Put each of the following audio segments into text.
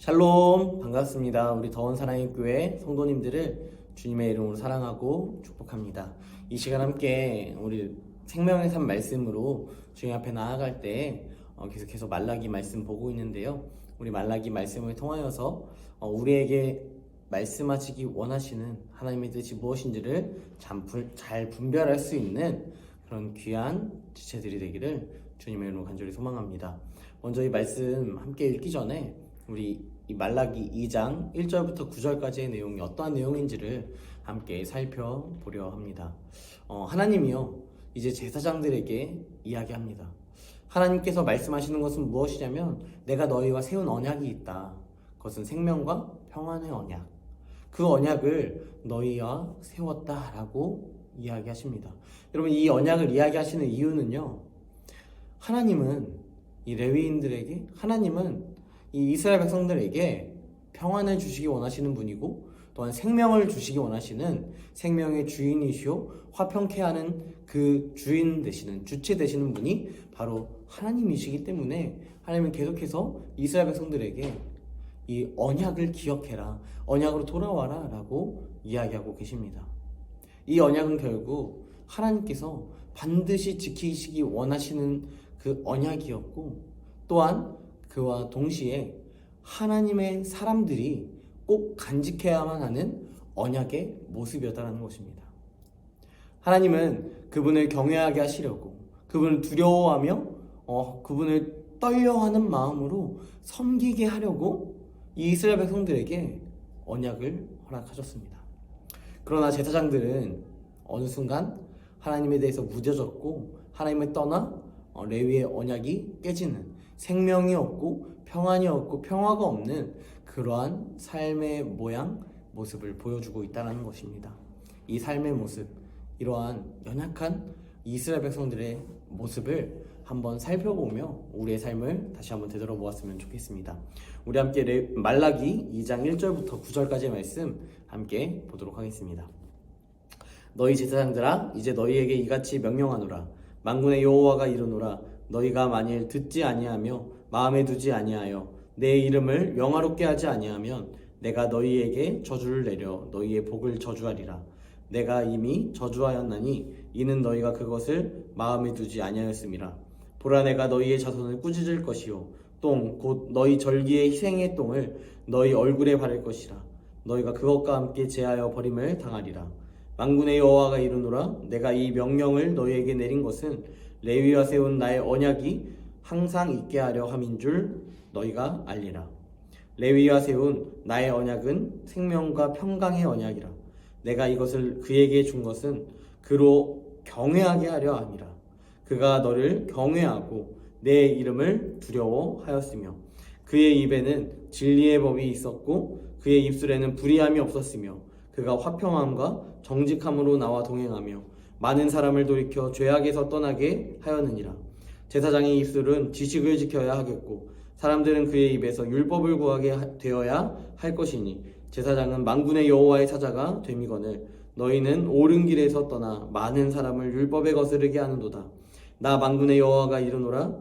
샬롬, 반갑습니다. 우리 더원 사랑의 교회 성도님들을 주님의 이름으로 사랑하고 축복합니다. 이 시간 함께 우리 생명의 삶 말씀으로 주님 앞에 나아갈 때 계속해서 말라기 말씀 보고 있는데요. 우리 말라기 말씀을 통하여서 우리에게 말씀하시기 원하시는 하나님의 뜻이 무엇인지를 잘 분별할 수 있는 그런 귀한 지체들이 되기를 주님의 이름으로 간절히 소망합니다. 먼저 이 말씀 함께 읽기 전에 우리 이 말라기 2장 1절부터 9절까지의 내용이 어떠한 내용인지를 함께 살펴보려 합니다. 하나님이요 이제 제사장들에게 이야기합니다. 하나님께서 말씀하시는 것은 무엇이냐면 내가 너희와 세운 언약이 있다. 그것은 생명과 평안의 언약. 그 언약을 너희와 세웠다라고 이야기하십니다. 여러분, 이 언약을 이야기하시는 이유는요, 하나님은 이 레위인들에게, 하나님은 이 이스라엘 백성들에게 평안을 주시기 원하시는 분이고, 또한 생명을 주시기 원하시는 생명의 주인이시오 화평케 하는 그 주인 되시는, 주체 되시는 분이 바로 하나님이시기 때문에 하나님은 계속해서 이스라엘 백성들에게 이 언약을 기억해라, 언약으로 돌아와라 라고 이야기하고 계십니다. 이 언약은 결국 하나님께서 반드시 지키시기 원하시는 그 언약이었고, 또한 그와 동시에 하나님의 사람들이 꼭 간직해야만 하는 언약의 모습이었다는 것입니다. 하나님은 그분을 경외하게 하시려고, 그분을 두려워하며 그분을 떨려하는 마음으로 섬기게 하려고 이 이스라엘 백성들에게 언약을 허락하셨습니다. 그러나 제사장들은 어느 순간 하나님에 대해서 무뎌졌고 하나님을 떠나 레위의 언약이 깨지는, 생명이 없고 평안이 없고 평화가 없는 그러한 삶의 모습을 보여주고 있다는 것입니다. 이 삶의 모습, 이러한 연약한 이스라엘 백성들의 모습을 한번 살펴보며 우리의 삶을 다시 한번 되돌아보았으면 좋겠습니다. 우리 함께 말라기 2장 1절부터 9절까지의 말씀 함께 보도록 하겠습니다. 너희 제사장들아, 이제 너희에게 이같이 명령하노라. 만군의 여호와가 이르노라. 너희가 만일 듣지 아니하며 마음에 두지 아니하여 내 이름을 영화롭게 하지 아니하면 내가 너희에게 저주를 내려 너희의 복을 저주하리라. 내가 이미 저주하였나니 이는 너희가 그것을 마음에 두지 아니하였음이라. 보라, 내가 너희의 자손을 꾸짖을 것이요 똥 곧 너희 절기의 희생의 똥을 너희 얼굴에 바를 것이라. 너희가 그것과 함께 제하여 버림을 당하리라. 만군의 여호와가 이르노라. 내가 이 명령을 너희에게 내린 것은 레위와 세운 나의 언약이 항상 있게 하려 함인 줄 너희가 알리라. 레위와 세운 나의 언약은 생명과 평강의 언약이라. 내가 이것을 그에게 준 것은 그로 경외하게 하려 함이라. 그가 너를 경외하고 내 이름을 두려워하였으며 그의 입에는 진리의 법이 있었고 그의 입술에는 불의함이 없었으며 그가 화평함과 정직함으로 나와 동행하며 많은 사람을 돌이켜 죄악에서 떠나게 하였느니라. 제사장의 입술은 지식을 지켜야 하겠고 사람들은 그의 입에서 율법을 구하게 되어야 할 것이니 제사장은 만군의 여호와의 사자가 됨이거늘 너희는 옳은 길에서 떠나 많은 사람을 율법에 거스르게 하는도다. 나 만군의 여호와가 이르노라.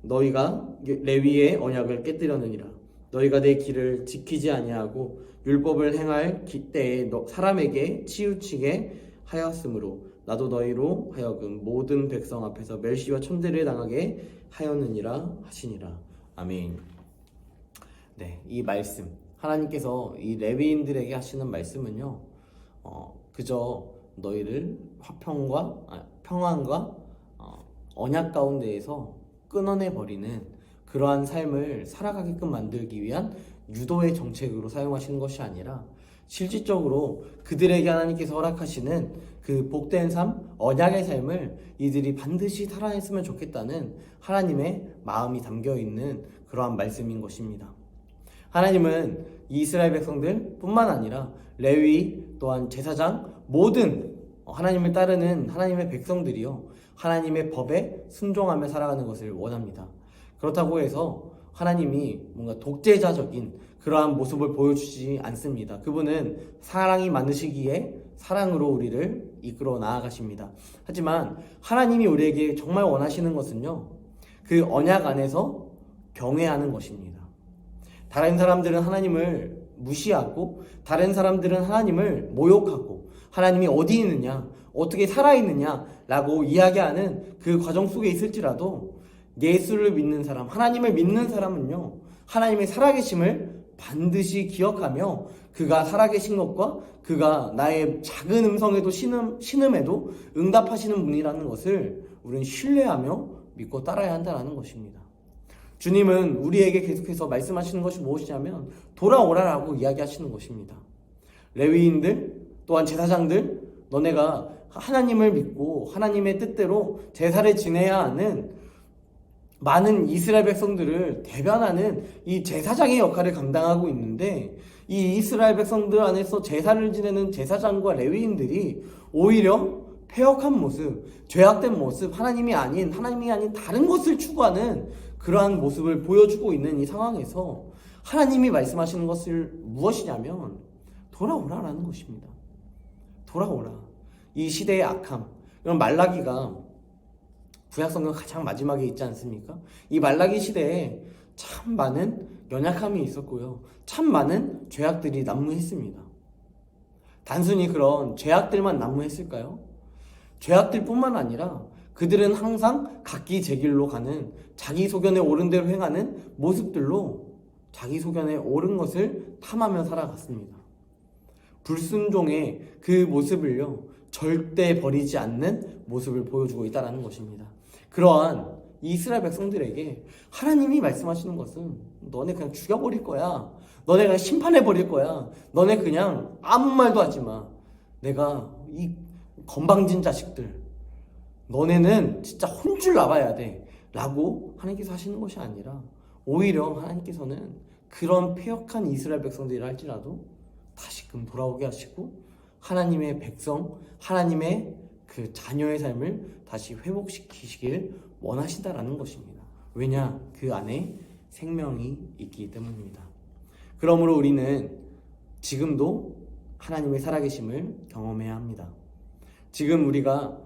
너희가 레위의 언약을 깨뜨렸느니라. 너희가 내 길을 지키지 아니하고 율법을 행할 때에 사람에게 치우치게 하였으므로 나도 너희로 하여금 모든 백성 앞에서 멸시와 천대를 당하게 하였느니라 하시니라. 아멘. 네, 이 말씀, 하나님께서 이 레위인들에게 하시는 말씀은요, 그저 너희를 평안과 언약 가운데에서 끊어내 버리는 그러한 삶을 살아가게끔 만들기 위한 유도의 정책으로 사용하시는 것이 아니라 실질적으로 그들에게 하나님께서 허락하시는 그 복된 삶, 언약의 삶을 이들이 반드시 살아냈으면 좋겠다는 하나님의 마음이 담겨있는 그러한 말씀인 것입니다. 하나님은 이스라엘 백성들 뿐만 아니라 레위 또한 제사장 모든 하나님을 따르는 하나님의 백성들이요, 하나님의 법에 순종하며 살아가는 것을 원합니다. 그렇다고 해서 하나님이 뭔가 독재자적인 그러한 모습을 보여주지 않습니다. 그분은 사랑이 많으시기에 사랑으로 우리를 이끌어 나아가십니다. 하지만 하나님이 우리에게 정말 원하시는 것은요, 그 언약 안에서 경외하는 것입니다. 다른 사람들은 하나님을 무시하고 다른 사람들은 하나님을 모욕하고 하나님이 어디 있느냐, 어떻게 살아있느냐 라고 이야기하는 그 과정 속에 있을지라도 예수를 믿는 사람, 하나님을 믿는 사람은요, 하나님의 살아계심을 반드시 기억하며 그가 살아계신 것과 그가 나의 작은 음성에도 신음에도 응답하시는 분이라는 것을 우리는 신뢰하며 믿고 따라야 한다는 것입니다. 주님은 우리에게 계속해서 말씀하시는 것이 무엇이냐면 돌아오라라고 이야기하시는 것입니다. 레위인들 또한 제사장들, 너네가 하나님을 믿고 하나님의 뜻대로 제사를 지내야 하는 많은 이스라엘 백성들을 대변하는 이 제사장의 역할을 감당하고 있는데, 이 이스라엘 백성들 안에서 제사를 지내는 제사장과 레위인들이 오히려 패역한 모습, 죄악된 모습, 하나님이 아닌 다른 것을 추구하는 그러한 모습을 보여주고 있는 이 상황에서 하나님이 말씀하시는 것을 무엇이냐면 돌아오라라는 것입니다. 돌아오라. 이 시대의 악함, 이런 말라기가 구약성경 가장 마지막에 있지 않습니까? 이 말라기 시대에 참 많은 연약함이 있었고요, 참 많은 죄악들이 난무했습니다. 단순히 그런 죄악들만 난무했을까요? 죄악들뿐만 아니라 그들은 항상 각기 제 길로 가는, 자기 소견에 옳은 대로 행하는 모습들로 자기 소견에 옳은 것을 탐하며 살아갔습니다. 불순종의 그 모습을요, 절대 버리지 않는 모습을 보여주고 있다는 것입니다. 그러한 이스라엘 백성들에게 하나님이 말씀하시는 것은 너네 그냥 죽여버릴 거야, 너네 그냥 심판해버릴 거야, 너네 그냥 아무 말도 하지 마, 내가 이 건방진 자식들, 너네는 진짜 혼줄 나봐야 돼 라고 하나님께서 하시는 것이 아니라, 오히려 하나님께서는 그런 패역한 이스라엘 백성들이라 할지라도 다시금 돌아오게 하시고 하나님의 백성, 하나님의 그 자녀의 삶을 다시 회복시키시길 원하신다라는 것입니다. 왜냐? 그 안에 생명이 있기 때문입니다. 그러므로 우리는 지금도 하나님의 살아계심을 경험해야 합니다. 지금 우리가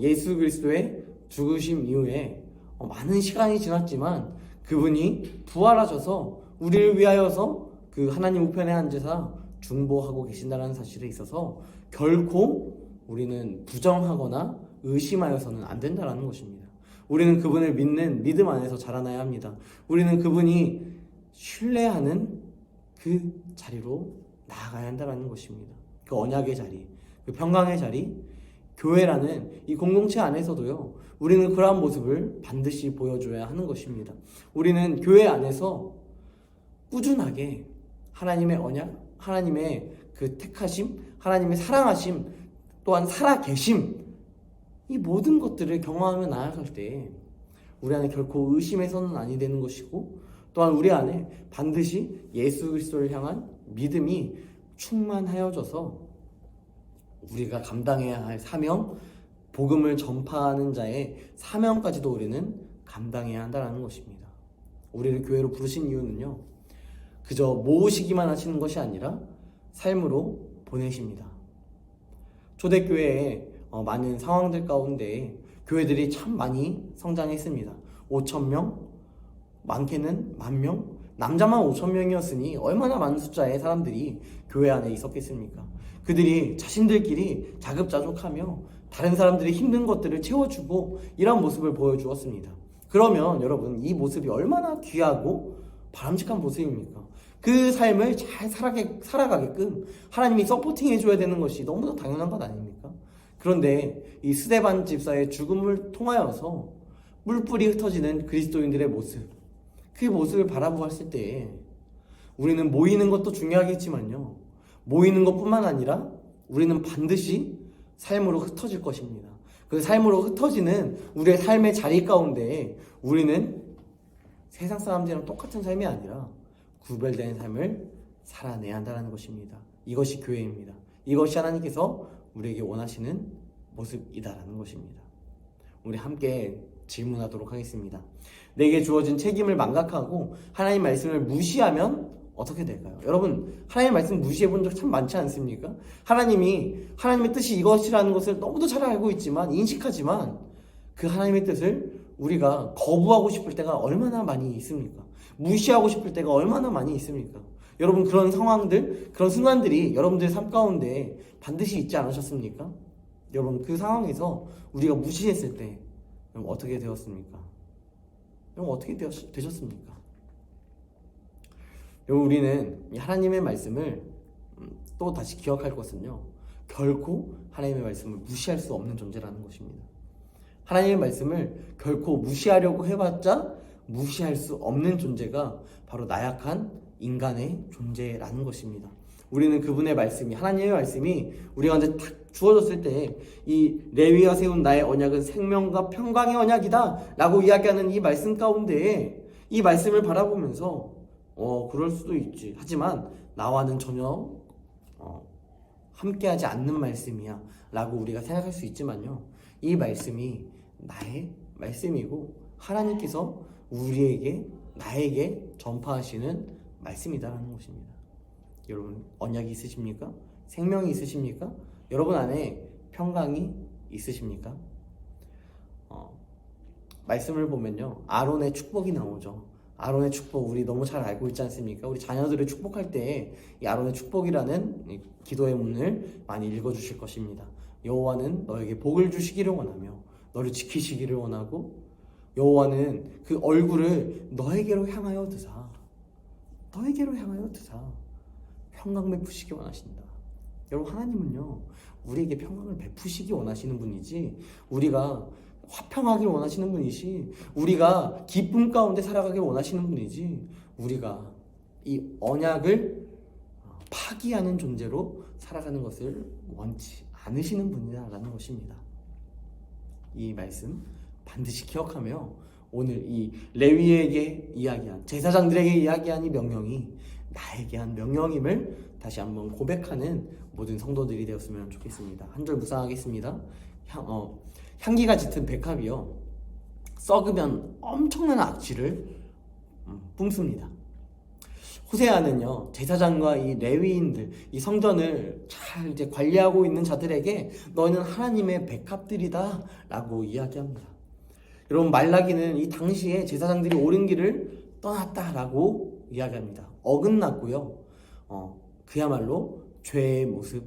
예수 그리스도의 죽으심 이후에 많은 시간이 지났지만 그분이 부활하셔서 우리를 위하여서 그 하나님 우편에 앉으사 중보하고 계신다는 사실에 있어서 결코 우리는 부정하거나 의심하여서는 안 된다는 것입니다. 우리는 그분을 믿는 믿음 안에서 자라나야 합니다. 우리는 그분이 신뢰하는 그 자리로 나아가야 한다는 것입니다. 그 언약의 자리, 그 평강의 자리, 교회라는 이 공동체 안에서도요, 우리는 그러한 모습을 반드시 보여줘야 하는 것입니다. 우리는 교회 안에서 꾸준하게 하나님의 언약, 하나님의 그 택하심, 하나님의 사랑하심, 또한 살아계심, 이 모든 것들을 경험하며 나아갈 때 우리 안에 결코 의심해서는 아니 되는 것이고, 또한 우리 안에 반드시 예수 그리스도를 향한 믿음이 충만하여져서 우리가 감당해야 할 사명, 복음을 전파하는 자의 사명까지도 우리는 감당해야 한다는 것입니다. 우리를 교회로 부르신 이유는요, 그저 모으시기만 하시는 것이 아니라 삶으로 보내십니다. 초대교회에 많은 상황들 가운데 교회들이 참 많이 성장했습니다. 5,000명, 많게는 10,000명, 남자만 5,000명이었으니 얼마나 많은 숫자의 사람들이 교회 안에 있었겠습니까? 그들이 자신들끼리 자급자족하며 다른 사람들의 힘든 것들을 채워주고 이런 모습을 보여주었습니다. 그러면 여러분, 이 모습이 얼마나 귀하고 바람직한 모습입니까? 그 삶을 잘 살아가게끔 하나님이 서포팅 해줘야 되는 것이 너무나 당연한 것 아닙니까? 그런데 이 스데반 집사의 죽음을 통하여서 뿔뿔이 흩어지는 그리스도인들의 모습, 그 모습을 바라보았을 때 우리는 모이는 것도 중요하겠지만요, 모이는 것뿐만 아니라 우리는 반드시 삶으로 흩어질 것입니다. 그 삶으로 흩어지는 우리의 삶의 자리 가운데 우리는 세상 사람들이랑 똑같은 삶이 아니라 구별된 삶을 살아내야 한다는 것입니다. 이것이 교회입니다. 이것이 하나님께서 우리에게 원하시는 모습이다라는 것입니다. 우리 함께 질문하도록 하겠습니다. 내게 주어진 책임을 망각하고 하나님 말씀을 무시하면 어떻게 될까요? 여러분, 하나님 말씀 무시해 본 적 참 많지 않습니까? 하나님의 뜻이 이것이라는 것을 너무도 잘 알고 있지만, 인식하지만 그 하나님의 뜻을 우리가 거부하고 싶을 때가 얼마나 많이 있습니까? 무시하고 싶을 때가 얼마나 많이 있습니까? 여러분, 그런 상황들, 그런 순간들이 여러분들의 삶 가운데 반드시 있지 않으셨습니까? 여러분, 그 상황에서 우리가 무시했을 때 여러분 어떻게 되었습니까? 여러분 어떻게 되셨습니까? 여러분, 우리는 이 하나님의 말씀을 또 다시 기억할 것은요, 결코 하나님의 말씀을 무시할 수 없는 존재라는 것입니다. 하나님의 말씀을 결코 무시하려고 해봤자 무시할 수 없는 존재가 바로 나약한 인간의 존재라는 것입니다. 우리는 그분의 말씀이, 하나님의 말씀이 우리 가운데 딱 주어졌을 때 이 레위가 세운 나의 언약은 생명과 평강의 언약이다 라고 이야기하는 이 말씀 가운데 이 말씀을 바라보면서 그럴 수도 있지, 하지만 나와는 전혀 함께하지 않는 말씀이야 라고 우리가 생각할 수 있지만요, 이 말씀이 나의 말씀이고 하나님께서 우리에게, 나에게 전파하시는 말씀이다라는 것입니다. 여러분, 언약이 있으십니까? 생명이 있으십니까? 여러분 안에 평강이 있으십니까? 말씀을 보면요, 아론의 축복이 나오죠. 아론의 축복, 우리 너무 잘 알고 있지 않습니까? 우리 자녀들을 축복할 때 이 아론의 축복이라는 기도의 문을 많이 읽어주실 것입니다. 여호와는 너에게 복을 주시기를 원하며 너를 지키시기를 원하고, 여호와는 그 얼굴을 너에게로 향하여 드사 평강 베푸시기 원하신다. 여러분, 하나님은요, 우리에게 평강을 베푸시기 원하시는 분이지, 우리가 화평하길 원하시는 분이시, 우리가 기쁨 가운데 살아가길 원하시는 분이지, 우리가 이 언약을 파기하는 존재로 살아가는 것을 원치 않으시는 분이라는 것입니다. 이 말씀 반드시 기억하며 오늘 이 레위에게 이야기한, 제사장들에게 이야기한 이 명령이 나에게 한 명령임을 다시 한번 고백하는 모든 성도들이 되었으면 좋겠습니다. 한 절 묵상하겠습니다. 향기가 짙은 백합이요, 썩으면 엄청난 악취를 뿜습니다. 호세아는요, 제사장과 이 레위인들, 이 성전을 잘 이제 관리하고 있는 자들에게 너희는 하나님의 백합들이다 라고 이야기합니다. 여러분, 말라기는 이 당시에 제사장들이 옳은 길을 떠났다라고 이야기합니다. 어긋났고요, 그야말로 죄의 모습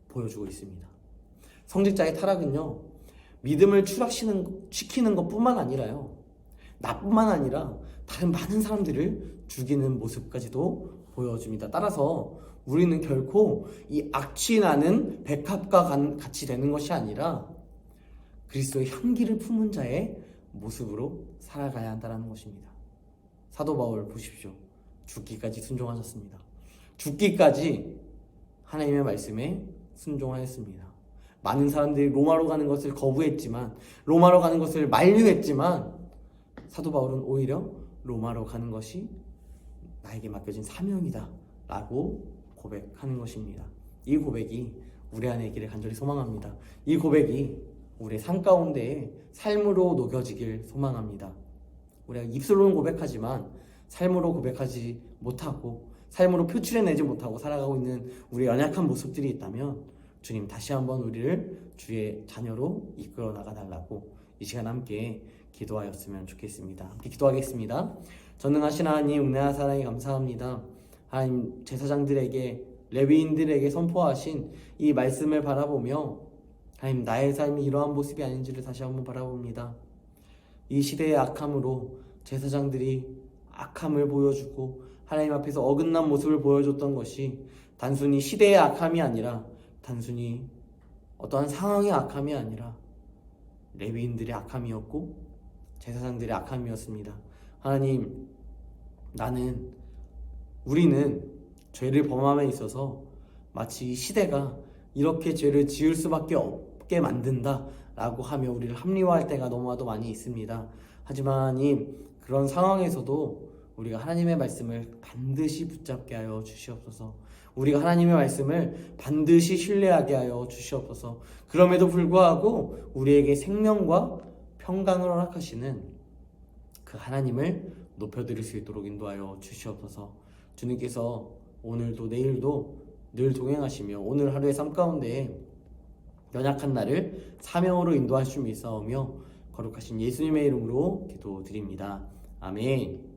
보여주고 있습니다. 성직자의 타락은요, 믿음을 추락시키는 것뿐만 아니라요, 나뿐만 아니라 다른 많은 사람들을 죽이는 모습까지도 보여줍니다. 따라서 우리는 결코 이 악취 나는 백합과 같이 되는 것이 아니라 그리스도의 향기를 품은 자의 모습으로 살아가야 한다는 것입니다. 사도 바울 보십시오. 죽기까지 순종하셨습니다. 죽기까지 하나님의 말씀에 순종하였습니다. 많은 사람들이 로마로 가는 것을 거부했지만, 로마로 가는 것을 만류했지만, 사도 바울은 오히려 로마로 가는 것이 나에게 맡겨진 사명이다 라고 고백하는 것입니다. 이 고백이 우리 안에 있기를 간절히 소망합니다. 이 고백이 우리의 삶 가운데 삶으로 녹여지길 소망합니다. 우리가 입술로는 고백하지만 삶으로 고백하지 못하고, 삶으로 표출해내지 못하고 살아가고 있는 우리의 연약한 모습들이 있다면 주님, 다시 한번 우리를 주의 자녀로 이끌어 나가달라고 이 시간 함께 기도하였으면 좋겠습니다. 함께 기도하겠습니다. 전능하신 하나님, 은혜와 사랑에 감사합니다. 하나님, 제사장들에게, 레위인들에게 선포하신 이 말씀을 바라보며 하나님, 나의 삶이 이러한 모습이 아닌지를 다시 한번 바라봅니다. 이 시대의 악함으로 제사장들이 악함을 보여주고 하나님 앞에서 어긋난 모습을 보여줬던 것이 단순히 시대의 악함이 아니라, 단순히 어떠한 상황의 악함이 아니라 레위인들의 악함이었고 제사장들의 악함이었습니다. 하나님, 우리는 죄를 범함에 있어서 마치 이 시대가 이렇게 죄를 지을 수밖에 없게 만든다 라고 하며 우리를 합리화할 때가 너무나도 많이 있습니다. 하지만 하나님, 그런 상황에서도 우리가 하나님의 말씀을 반드시 붙잡게 하여 주시옵소서. 우리가 하나님의 말씀을 반드시 신뢰하게 하여 주시옵소서. 그럼에도 불구하고 우리에게 생명과 평강을 허락하시는 그 하나님을 높여드릴 수 있도록 인도하여 주시옵소서. 주님께서 오늘도 내일도 늘 동행하시며 오늘 하루의 삶 가운데 연약한 나를 사명으로 인도하실 줄 믿사오며 거룩하신 예수님의 이름으로 기도드립니다. 아멘.